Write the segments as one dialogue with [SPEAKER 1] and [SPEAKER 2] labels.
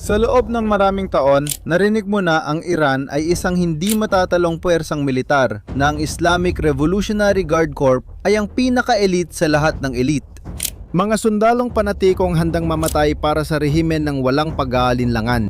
[SPEAKER 1] Sa loob ng maraming taon, narinig mo na ang Iran ay isang hindi matatalong puwersang militar na ang Islamic Revolutionary Guard Corps ay ang pinaka-elite sa lahat ng elite. Mga sundalong panatikong handang mamatay para sa rehimen ng walang pag-aalinlangan.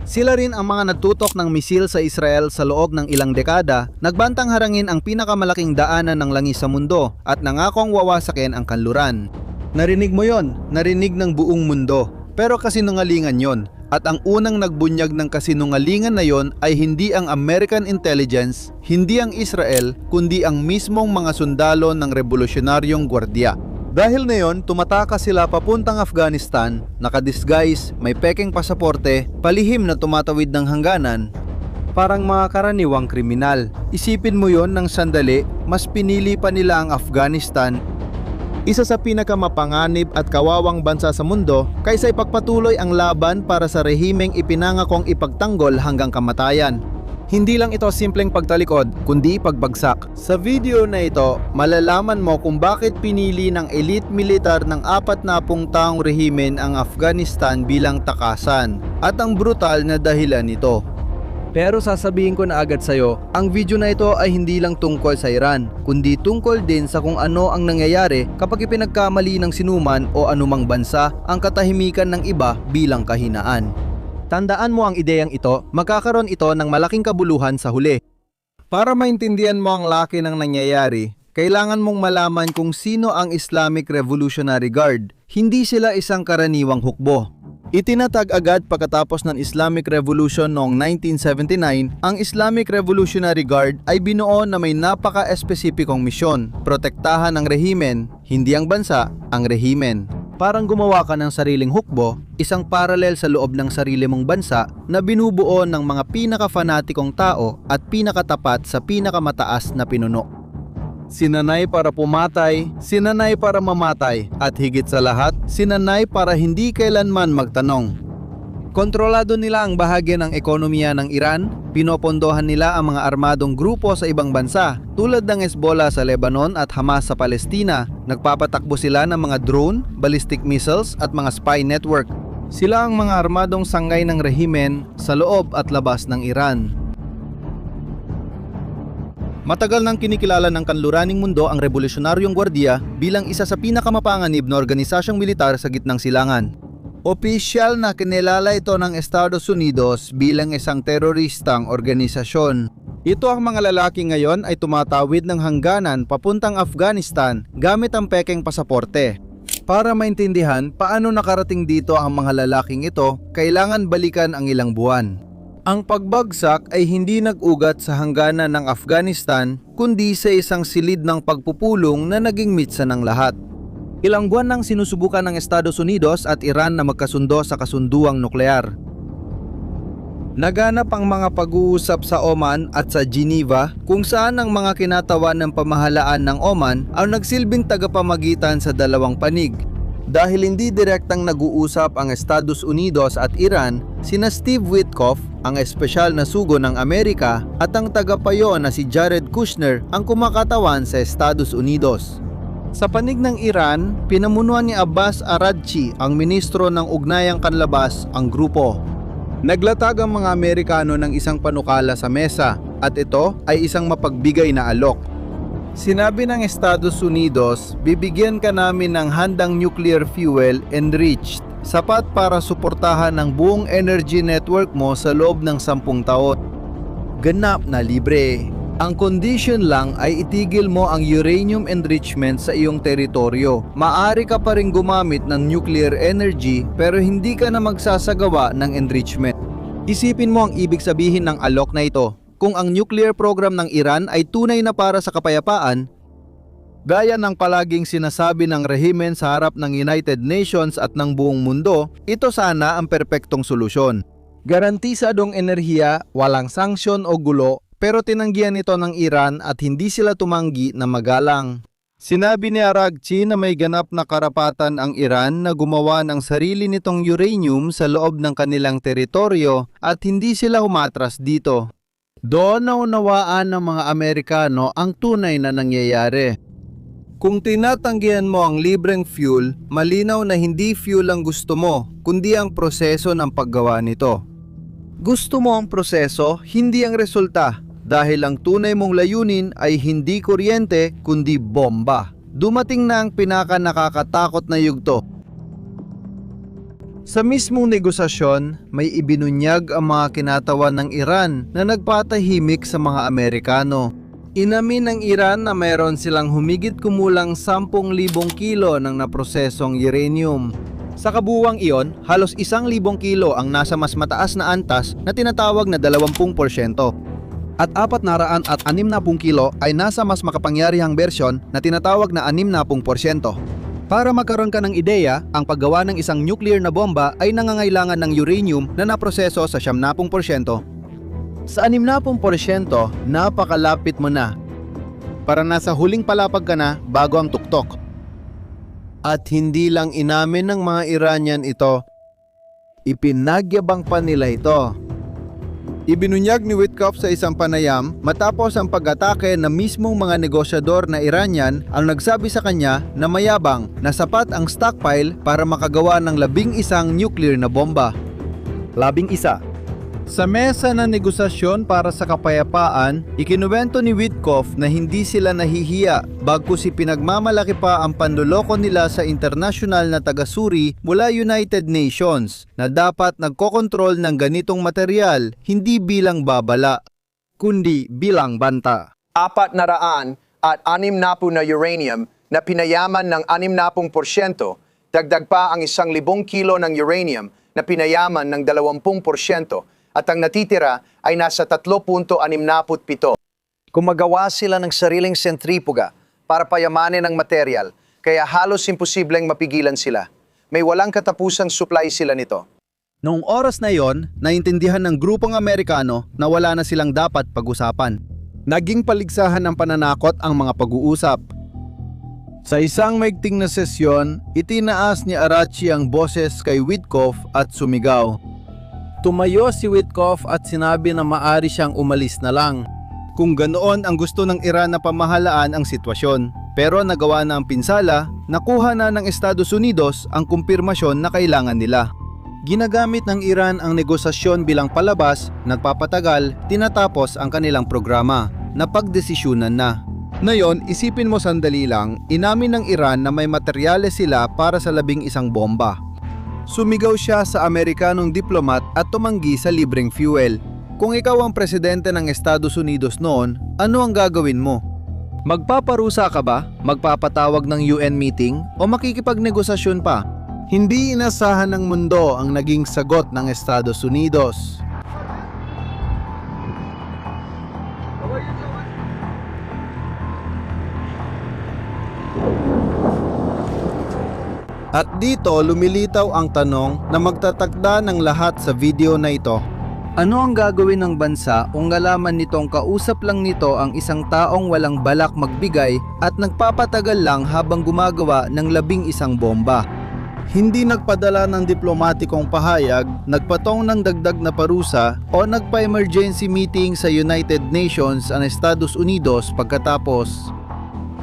[SPEAKER 1] Sila rin ang mga nagtutok ng misil sa Israel sa loob ng ilang dekada, nagbantang harangin ang pinakamalaking daanan ng langis sa mundo at nangakong wawasakin ang kanluran. Narinig mo yon, narinig ng buong mundo, pero kasinungalingan yon. At ang unang nagbunyag ng kasinungalingan na yon ay hindi ang American intelligence, hindi ang Israel, kundi ang mismong mga sundalo ng Revolusyonaryong Gwardiya. Dahil na yon, tumatakas sila papuntang Afghanistan, nakadisguise, may pekeng pasaporte, palihim na tumatawid ng hangganan, parang mga karaniwang kriminal. Isipin mo yon ng sandali, mas pinili pa nila ang Afghanistan, isa sa pinakamapanganib at kawawang bansa sa mundo, kaysa ipagpatuloy ang laban para sa rehimeng ipinangakong ipagtanggol hanggang kamatayan. Hindi lang ito simpleng pagtalikod, kundi pagbagsak. Sa video na ito, malalaman mo kung bakit pinili ng elite militar ng 40 taong rehimen ang Afghanistan bilang takasan, at ang brutal na dahilan nito. Pero sasabihin ko na agad sa'yo, ang video na ito ay hindi lang tungkol sa Iran, kundi tungkol din sa kung ano ang nangyayari kapag ipinagkamali ng sinuman o anumang bansa ang katahimikan ng iba bilang kahinaan. Tandaan mo ang ideyang ito, magkakaroon ito ng malaking kabuluhan sa huli. Para maintindihan mo ang laki ng nangyayari, kailangan mong malaman kung sino ang Islamic Revolutionary Guard. Hindi sila isang karaniwang hukbo. Itinatag agad pagkatapos ng Islamic Revolution noong 1979, ang Islamic Revolutionary Guard ay binuo na may napaka-espesipikong misyon, protektahan ang rehimen, hindi ang bansa, ang rehimen. Parang gumawa ka ng sariling hukbo, isang paralel sa loob ng sarili mong bansa na binubuo ng mga pinaka-fanatikong tao at pinakatapat sa pinakamataas na pinuno. Sinanay para pumatay, sinanay para mamatay, at higit sa lahat, sinanay para hindi kailanman magtanong. Kontrolado nila ang bahagi ng ekonomiya ng Iran, pinopondohan nila ang mga armadong grupo sa ibang bansa, tulad ng Hezbollah sa Lebanon at Hamas sa Palestina. Nagpapatakbo sila ng mga drone, ballistic missiles at mga spy network. Sila ang mga armadong sangay ng rehimen sa loob at labas ng Iran. Matagal nang kinikilala ng kanluraning mundo ang Revolusyonaryong Gwardiya bilang isa sa pinakamapanganib na organisasyong militar sa gitnang silangan. Opisyal na kinilala ito ng Estados Unidos bilang isang teroristang organisasyon. Ito ang mga lalaki ngayon ay tumatawid ng hangganan papuntang Afghanistan gamit ang pekeng pasaporte. Para maintindihan paano nakarating dito ang mga lalaking ito, kailangan balikan ang ilang buwan. Ang pagbagsak ay hindi nag-ugat sa hangganan ng Afghanistan kundi sa isang silid ng pagpupulong na naging mitsa ng lahat. Ilang buwan nang sinusubukan ng Estados Unidos at Iran na magkasundo sa kasunduang nuklear. Naganap ang mga pag-uusap sa Oman at sa Geneva kung saan ang mga kinatawan ng pamahalaan ng Oman ang nagsilbing tagapamagitan sa dalawang panig. Dahil hindi direktang nag-uusap ang Estados Unidos at Iran, sina Steve Witkoff, ang espesyal na sugo ng Amerika, at ang tagapayo na si Jared Kushner ang kumakatawan sa Estados Unidos. Sa panig ng Iran, pinamunuan ni Abbas Araghchi, ang ministro ng Ugnayang Kanlabas, ang grupo. Naglatag ang mga Amerikano ng isang panukala sa mesa, at ito ay isang mapagbigay na alok. Sinabi ng Estados Unidos, bibigyan ka namin ng handang nuclear fuel enriched, sapat para suportahan ang buong energy network mo sa loob ng 10 taon. Ganap na libre. Ang condition lang ay itigil mo ang uranium enrichment sa iyong teritoryo. Maaari ka pa rin gumamit ng nuclear energy pero hindi ka na magsasagawa ng enrichment. Isipin mo ang ibig sabihin ng alok na ito. Kung ang nuclear program ng Iran ay tunay na para sa kapayapaan, gaya ng palaging sinasabi ng rehimen sa harap ng United Nations at ng buong mundo, ito sana ang perpektong solusyon. Garantisadong enerhiya, walang sanksyon o gulo, pero tinanggihan ito ng Iran at hindi sila tumanggi na magalang. Sinabi ni Araghchi na may ganap na karapatan ang Iran na gumawa ng sarili nitong uranium sa loob ng kanilang teritoryo at hindi sila umatras dito. Doon naunawaan ng mga Amerikano ang tunay na nangyayari. Kung tinatanggihan mo ang libreng fuel, malinaw na hindi fuel ang gusto mo, kundi ang proseso ng paggawa nito. Gusto mo ang proseso, hindi ang resulta, dahil ang tunay mong layunin ay hindi kuryente, kundi bomba. Dumating na ang pinaka-nakakatakot na yugto. Sa mismong negosasyon, may ibinunyag ang mga kinatawan ng Iran na nagpatahimik sa mga Amerikano. Inamin ng Iran na mayroon silang humigit kumulang 10,000 kilo ng naprosesong uranium. Sa kabuuang iyon, halos 1,000 kilo ang nasa mas mataas na antas na tinatawag na 20%. At 460 kilo ay nasa mas makapangyarihang bersyon na tinatawag na 60%. Para magkaroon ka ng ideya, ang paggawa ng isang nuclear na bomba ay nangangailangan ng uranium na naproseso sa 70%. Sa 60%, napakalapit mo na. Para nasa huling palapag ka na bago ang tuktok. At hindi lang inamin ng mga Iranian ito, ipinagyabang pa nila ito. Ibinunyag ni Witkoff sa isang panayam matapos ang pag-atake na mismong mga negosyador na Iranian ang nagsabi sa kanya na mayabang na sapat ang stockpile para makagawa ng 11 nuclear na bomba. 11. Sa mesa ng negosasyon para sa kapayapaan, ikinuwento ni Witkoff na hindi sila nahihiya bagkus pinagmamalaki pa ang panloloko nila sa internasyonal na tagasuri mula United Nations na dapat nagkokontrol ng ganitong material hindi bilang babala, kundi bilang banta.
[SPEAKER 2] 460 na uranium na pinayaman ng 60%, dagdag pa ang 1,000 kilo ng uranium na pinayaman ng 20%, at ang natitira ay nasa 3.67. Gumagawa sila ng sariling sentripuga para payamanin ang material, kaya halos imposibleng mapigilan sila. May walang katapusang supply sila nito.
[SPEAKER 1] Noong oras na yon, naintindihan ng grupong Amerikano na wala na silang dapat pag-usapan. Naging paligsahan ng pananakot ang mga pag-uusap. Sa isang maigting na sesyon, itinaas ni Arachi ang boses kay Witkoff at sumigaw. Tumayo si Witkoff at sinabi na maari siyang umalis na lang. Kung ganoon ang gusto ng Iran na pamahalaan ang sitwasyon. Pero nagawa na ang pinsala, nakuha na ng Estados Unidos ang kumpirmasyon na kailangan nila. Ginagamit ng Iran ang negosasyon bilang palabas, nagpapatagal, tinatapos ang kanilang programa, napagdesisyunan na. Ngayon, isipin mo sandali lang, inamin ng Iran na may materyales sila para sa 11 bomba. Sumigaw siya sa Amerikanong diplomat at tumanggi sa libreng fuel. Kung ikaw ang presidente ng Estados Unidos noon, ano ang gagawin mo? Magpaparusa ka ba? Magpapatawag ng UN meeting? O makikipagnegosasyon pa? Hindi inasahan ng mundo ang naging sagot ng Estados Unidos. At dito lumilitaw ang tanong na magtatakda ng lahat sa video na ito. Ano ang gagawin ng bansa kung nalaman nitong kausap lang nito ang isang taong walang balak magbigay at nagpapatagal lang habang gumagawa ng 11 bomba? Hindi nagpadala ng diplomatikong pahayag, nagpatong ng dagdag na parusa o nagpa-emergency meeting sa United Nations ang Estados Unidos pagkatapos.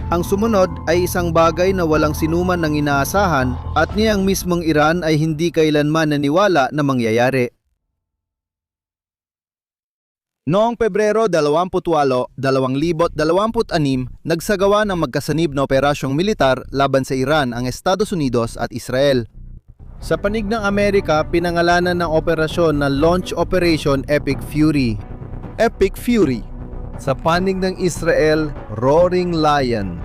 [SPEAKER 1] Ang sumunod ay isang bagay na walang sinuman ng inaasahan at niyang mismong Iran ay hindi kailanman naniwala na mangyayari. Noong Pebrero 28, 2026, nagsagawa ng magkasanib na operasyong militar laban sa Iran ang Estados Unidos at Israel. Sa panig ng Amerika, pinangalanan ng operasyon na Launch Operation Epic Fury. Epic Fury. Sa panig ng Israel, Roaring Lion.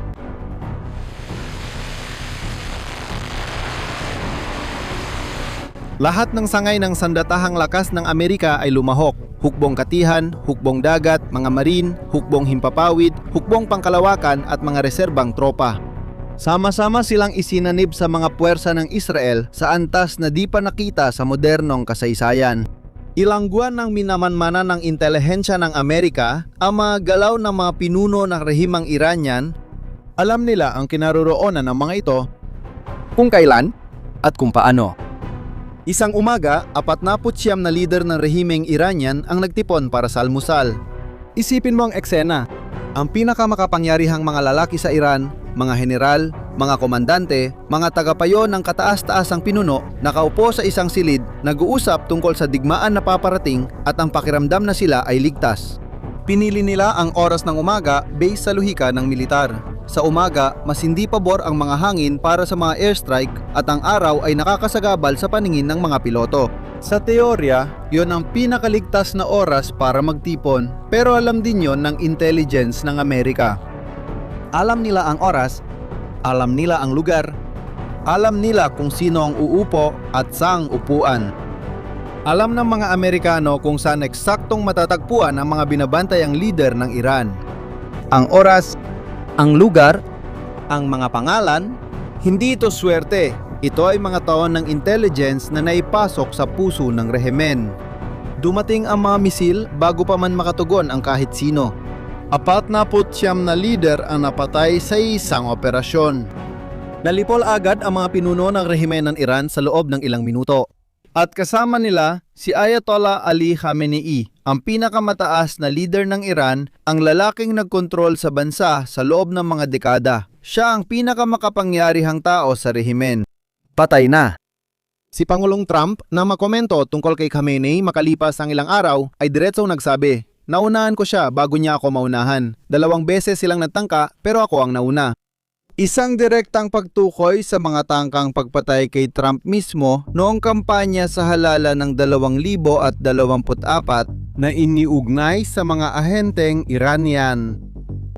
[SPEAKER 1] Lahat ng sangay ng sandatahang lakas ng Amerika ay lumahok. Hukbong katihan, hukbong dagat, mga marin, hukbong himpapawid, hukbong pangkalawakan at mga reserbang tropa. Sama-sama silang isinanib sa mga puwersa ng Israel sa antas na di pa nakita sa modernong kasaysayan. Ilang buwan nang minamanmana ng intelihensya ng Amerika ang mga galaw ng mga pinuno ng rehimang Iranian. Alam nila ang kinaroroonan ng mga ito, kung kailan at kung paano. Isang umaga, 49 na lider ng rehimeng Iranian ang nagtipon para sa almusal. Isipin mo ang eksena. Ang pinakamakapangyarihang mga lalaki sa Iran, mga general, mga komandante, mga tagapayo ng kataas-taasang pinuno nakaupo sa isang silid nag-uusap tungkol sa digmaan na paparating at ang pakiramdam na sila ay ligtas. Pinili nila ang oras ng umaga based sa lohika ng militar. Sa umaga, mas hindi pabor ang mga hangin para sa mga airstrike at ang araw ay nakakasagabal sa paningin ng mga piloto. Sa teorya, yon ang pinakaligtas na oras para magtipon, pero alam din yon ng intelligence ng Amerika. Alam nila ang oras, alam nila ang lugar, alam nila kung sino ang uupo at saang upuan. Alam ng mga Amerikano kung saan eksaktong matatagpuan ang mga binabantayang leader ng Iran. Ang oras, ang lugar, ang mga pangalan, hindi ito swerte. Ito ay mga taon ng intelligence na naipasok sa puso ng rehimen. Dumating ang mga misil bago pa man makatugon ang kahit sino. 49 na leader ang napatay sa isang operasyon. Nalipol agad ang mga pinuno ng rehimen ng Iran sa loob ng ilang minuto. At kasama nila si Ayatollah Ali Khamenei, ang pinakamataas na leader ng Iran, ang lalaking nagkontrol sa bansa sa loob ng mga dekada. Siya ang pinakamakapangyarihang tao sa rehimen. Patay na. Si Pangulong Trump na makomento tungkol kay Khamenei makalipas ang ilang araw ay diretsong nagsabi, "Naunahan ko siya bago niya ako maunahan. 2 beses silang nagtangka pero ako ang nauna." Isang direktang pagtukoy sa mga tangkang pagpatay kay Trump mismo noong kampanya sa halalan ng 2024 na iniugnay sa mga ahenteng Iranian.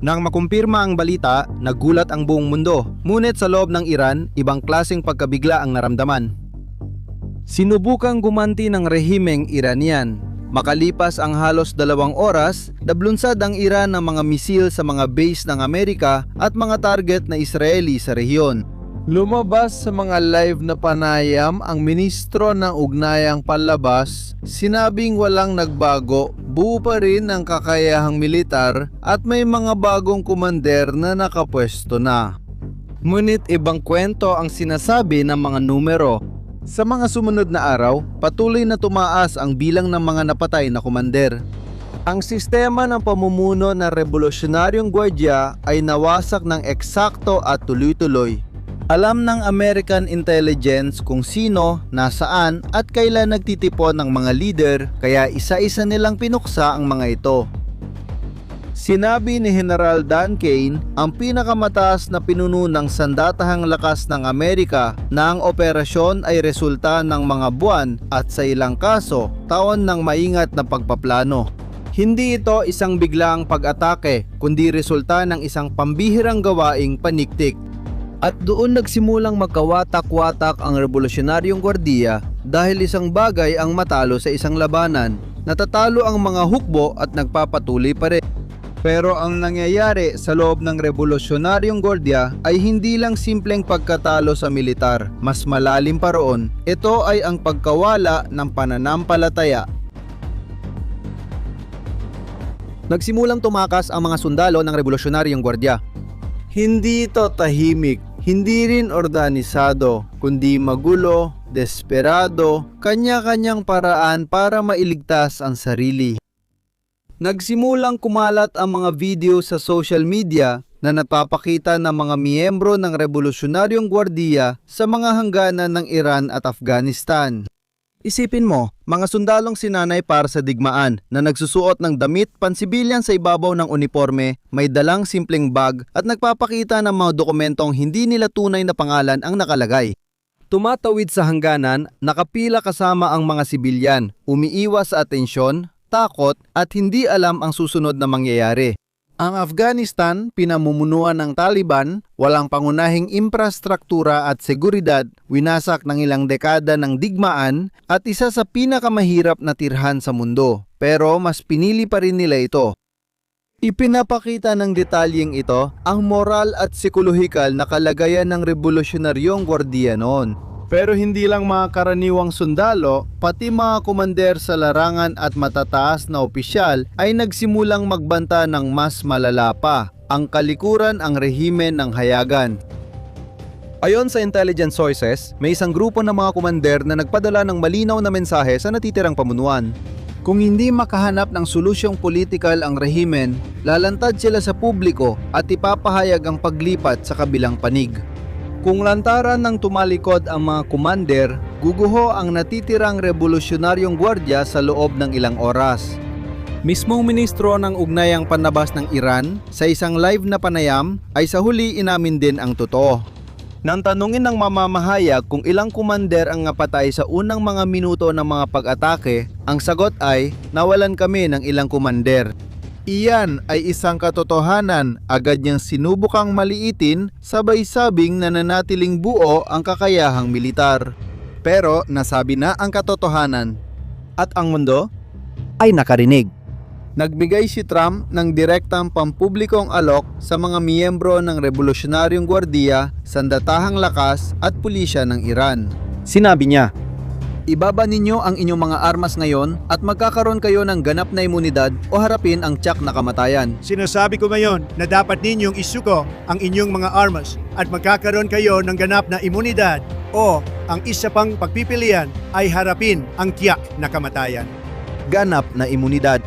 [SPEAKER 1] Nang makumpirma ang balita, nagulat ang buong mundo. Ngunit sa loob ng Iran, ibang klaseng pagkabigla ang naramdaman. Sinubukang gumanti ng rehimeng Iranian. Makalipas ang halos 2 oras, nablunsad ang Iran ng mga misil sa mga base ng Amerika at mga target na Israeli sa rehiyon. Lumabas sa mga live na panayam ang ministro ng Ugnayang Panlabas, sinabing walang nagbago, buo pa rin ang kakayahang militar at may mga bagong kumander na nakapwesto na. Ngunit ibang kwento ang sinasabi ng mga numero. Sa mga sumunod na araw, patuloy na tumaas ang bilang ng mga napatay na kumander. Ang sistema ng pamumuno ng Revolusyonaryong Gwardya ay nawasak ng eksakto at tuloy-tuloy. Alam ng American intelligence kung sino, nasaan at kailan nagtitipon ng mga leader, kaya isa-isa nilang pinuksa ang mga ito. Sinabi ni General Dan Kane, ang pinakamataas na pinuno ng sandatahang lakas ng Amerika, na ang operasyon ay resulta ng mga buwan at sa ilang kaso, taon ng maingat na pagpaplano. Hindi ito isang biglaang pag-atake, kundi resulta ng isang pambihirang gawaing paniktik. At doon nagsimulang magkawatak-watak ang Revolusyonaryong Gwardiya dahil isang bagay ang matalo sa isang labanan. Natatalo ang mga hukbo at nagpapatuloy pa rin. Pero ang nangyayari sa loob ng Revolusyonaryong Gwardiya ay hindi lang simpleng pagkatalo sa militar. Mas malalim pa roon, ito ay ang pagkawala ng pananampalataya. Nagsimulang tumakas ang mga sundalo ng Revolusyonaryong Gwardiya. Hindi ito tahimik, hindi rin organisado, kundi magulo, desperado, kanya-kanyang paraan para mailigtas ang sarili. Nagsimulang kumalat ang mga video sa social media na napapakita ng mga miyembro ng Revolusyonaryong Gwardiya sa mga hangganan ng Iran at Afghanistan. Isipin mo, mga sundalong sinanay para sa digmaan na nagsusuot ng damit pansibilyan sa ibabaw ng uniforme, may dalang simpleng bag at nagpapakita ng mga dokumentong hindi nila tunay na pangalan ang nakalagay. Tumatawid sa hangganan, nakapila kasama ang mga sibilyan, umiiwas sa atensyon, takot at hindi alam ang susunod na mangyayari. Ang Afghanistan, pinamumunuan ng Taliban, walang pangunahing infrastruktura at seguridad, winasak ng ilang dekada ng digmaan at isa sa pinakamahirap na tirhan sa mundo. Pero mas pinili pa rin nila ito. Ipinapakita ng detalyeng ito ang moral at psikolohikal na kalagayan ng Revolusyonaryong Gwardiya noon. Pero hindi lang mga karaniwang sundalo, pati mga komander sa larangan at matataas na opisyal ay nagsimulang magbanta ng mas malala pa, ang kalikuran ang rehimen ng hayagan. Ayon sa intelligence sources, may isang grupo ng mga komander na nagpadala ng malinaw na mensahe sa natitirang pamunuan. Kung hindi makahanap ng solusyong politikal ang rehimen, lalantad sila sa publiko at ipapahayag ang paglipat sa kabilang panig. Kung lantaran ng tumalikod ang mga commander, guguho ang natitirang revolusyonaryong gwardya sa loob ng ilang oras. Mismong ministro ng ugnayang panlabas ng Iran sa isang live na panayam ay sa huli inamin din ang totoo. Nang tanungin ng mamamahayag kung ilang commander ang napatay sa unang mga minuto ng mga pag-atake, ang sagot ay nawalan kami ng ilang commander. Iyan ay isang katotohanan, agad niyang sinubukang maliitin, sabay sabing nananatiling buo ang kakayahang militar. Pero nasabi na ang katotohanan at ang mundo ay nakarinig. Nagbigay si Trump ng direktang pampublikong alok sa mga miyembro ng Revolusyonaryong Gwardiya, Sandatahang Lakas at Pulisya ng Iran. Sinabi niya, "Ibaba ninyo ang inyong mga armas ngayon at magkakaroon kayo ng ganap na imunidad o harapin ang tiyak na kamatayan."
[SPEAKER 3] Sinasabi ko ngayon na dapat ninyong isuko ang inyong mga armas at magkakaroon kayo ng ganap na imunidad o ang isa pang pagpipilian ay harapin ang tiyak na kamatayan.
[SPEAKER 1] Ganap na imunidad.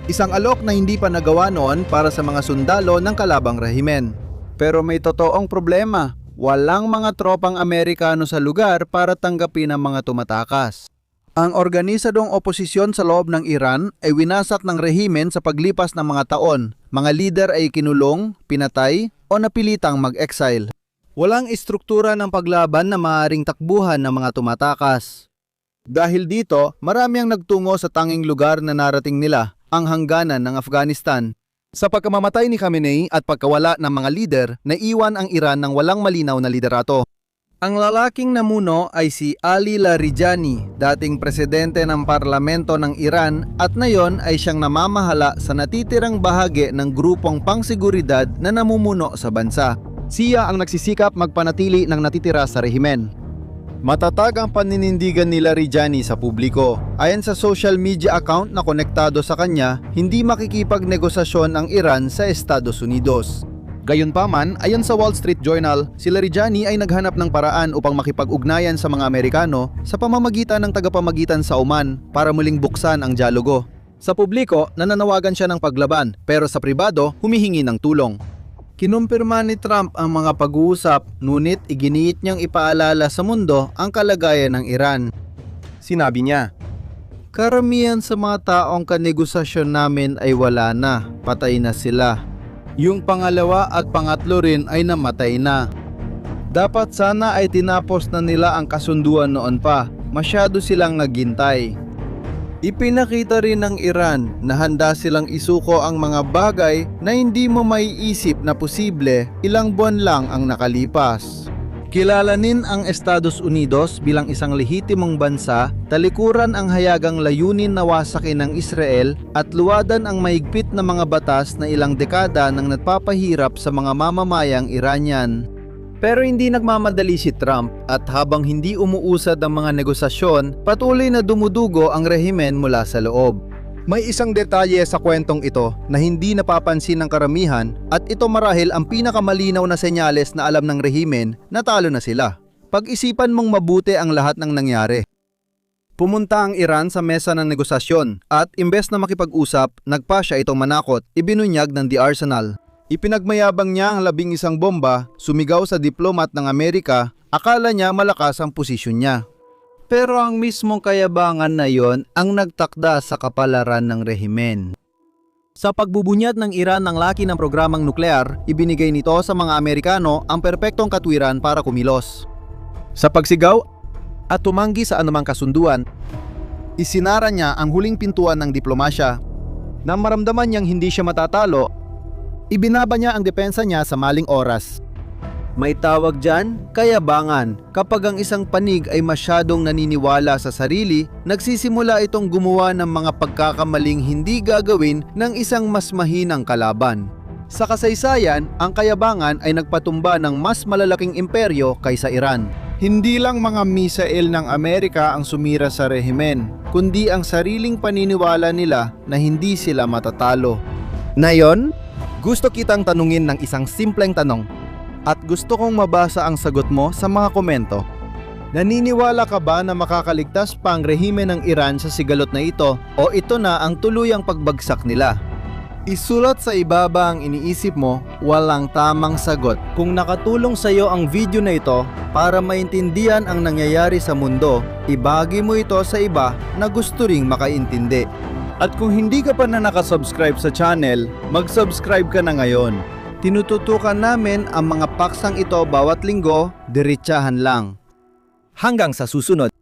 [SPEAKER 1] Isang alok na hindi pa nagawa noon para sa mga sundalo ng kalabang rehimen. Pero may totoong problema. Walang mga tropang Amerikano sa lugar para tanggapin ang mga tumatakas. Ang organisadong oposisyon sa loob ng Iran ay winasak ng rehimen sa paglipas ng mga taon. Mga lider ay kinulong, pinatay o napilitang mag-exile. Walang istruktura ng paglaban na maaaring takbuhan ng mga tumatakas. Dahil dito, marami ang nagtungo sa tanging lugar na narating nila, ang hangganan ng Afghanistan. Sa pagkamamatay ni Khamenei at pagkawala ng mga lider, naiwan ang Iran ng walang malinaw na liderato. Ang lalaking namuno ay si Ali Larijani, dating presidente ng parlamento ng Iran at ngayon ay siyang namamahala sa natitirang bahagi ng grupong pangsiguridad na namumuno sa bansa. Siya ang nagsisikap magpanatili ng natitira sa rehimen. Matatag ang paninindigan ni Larijani sa publiko. Ayon sa social media account na konektado sa kanya, hindi makikipagnegosasyon ang Iran sa Estados Unidos. Gayunpaman, ayon sa Wall Street Journal, si Larijani ay naghanap ng paraan upang makipag-ugnayan sa mga Amerikano sa pamamagitan ng tagapamagitan sa Oman para muling buksan ang dialogo. Sa publiko, nananawagan siya ng paglaban, pero sa pribado, humihingi ng tulong. Kinumpirma ni Trump ang mga pag-uusap, ngunit iginiit niyang ipaalala sa mundo ang kalagayan ng Iran. Sinabi niya, "Karamihan sa mga taong kanegosasyon namin ay wala na, patay na sila. Yung pangalawa at pangatlo rin ay namatay na. Dapat sana ay tinapos na nila ang kasunduan noon pa, masyado silang naghintay." Ipinakita rin ng Iran na handa silang isuko ang mga bagay na hindi mo maiisip na posible ilang buwan lang ang nakalipas. Kilalanin ang Estados Unidos bilang isang lehitimong bansa, talikuran ang hayagang layunin na wasakin ng Israel at luwadan ang mahigpit na mga batas na ilang dekada nang nagpapahirap sa mga mamamayang Iranian. Pero hindi nagmamadali si Trump at habang hindi umuusad ang mga negosasyon, patuloy na dumudugo ang rehimen mula sa loob. May isang detalye sa kwentong ito na hindi napapansin ng karamihan at ito marahil ang pinakamalinaw na senyales na alam ng rehimen na talo na sila. Pag-isipan mong mabuti ang lahat ng nangyari. Pumunta ang Iran sa mesa ng negosasyon at imbes na makipag-usap, nagpasya itong manakot, ibinunyag ng The Arsenal. Ipinagmayabang niya ang 11 bomba, sumigaw sa diplomat ng Amerika, akala niya malakas ang posisyon niya. Pero ang mismong kayabangan na yon ang nagtakda sa kapalaran ng rehimen. Sa pagbubunyag ng Iran ng laki ng programang nuklear, ibinigay nito sa mga Amerikano ang perpektong katwiran para kumilos. Sa pagsigaw at tumanggi sa anumang kasunduan, isinara niya ang huling pintuan ng diplomasya. Nang maramdaman niyang hindi siya matatalo, ibinaba niya ang depensa niya sa maling oras. May tawag dyan, kayabangan. Kapag ang isang panig ay masyadong naniniwala sa sarili, nagsisimula itong gumawa ng mga pagkakamaling hindi gagawin ng isang mas mahinang kalaban. Sa kasaysayan, ang kayabangan ay nagpatumba ng mas malalaking imperyo kaysa Iran. Hindi lang mga misail ng Amerika ang sumira sa rehimen, kundi ang sariling paniniwala nila na hindi sila matatalo. Ngayon, gusto kitang tanungin ng isang simpleng tanong at gusto kong mabasa ang sagot mo sa mga komento. Naniniwala ka ba na makakaligtas pa ang rehime ng Iran sa sigalot na ito o ito na ang tuluyang pagbagsak nila? Isulat sa ibaba ang iniisip mo, walang tamang sagot. Kung nakatulong sa iyo ang video na ito para maintindihan ang nangyayari sa mundo, ibahagi mo ito sa iba na gusto ring makaintindi. At kung hindi ka pa na nakasubscribe sa channel, mag-subscribe ka na ngayon. Tinututukan namin ang mga paksang ito bawat linggo, diretsahan lang. Hanggang sa susunod.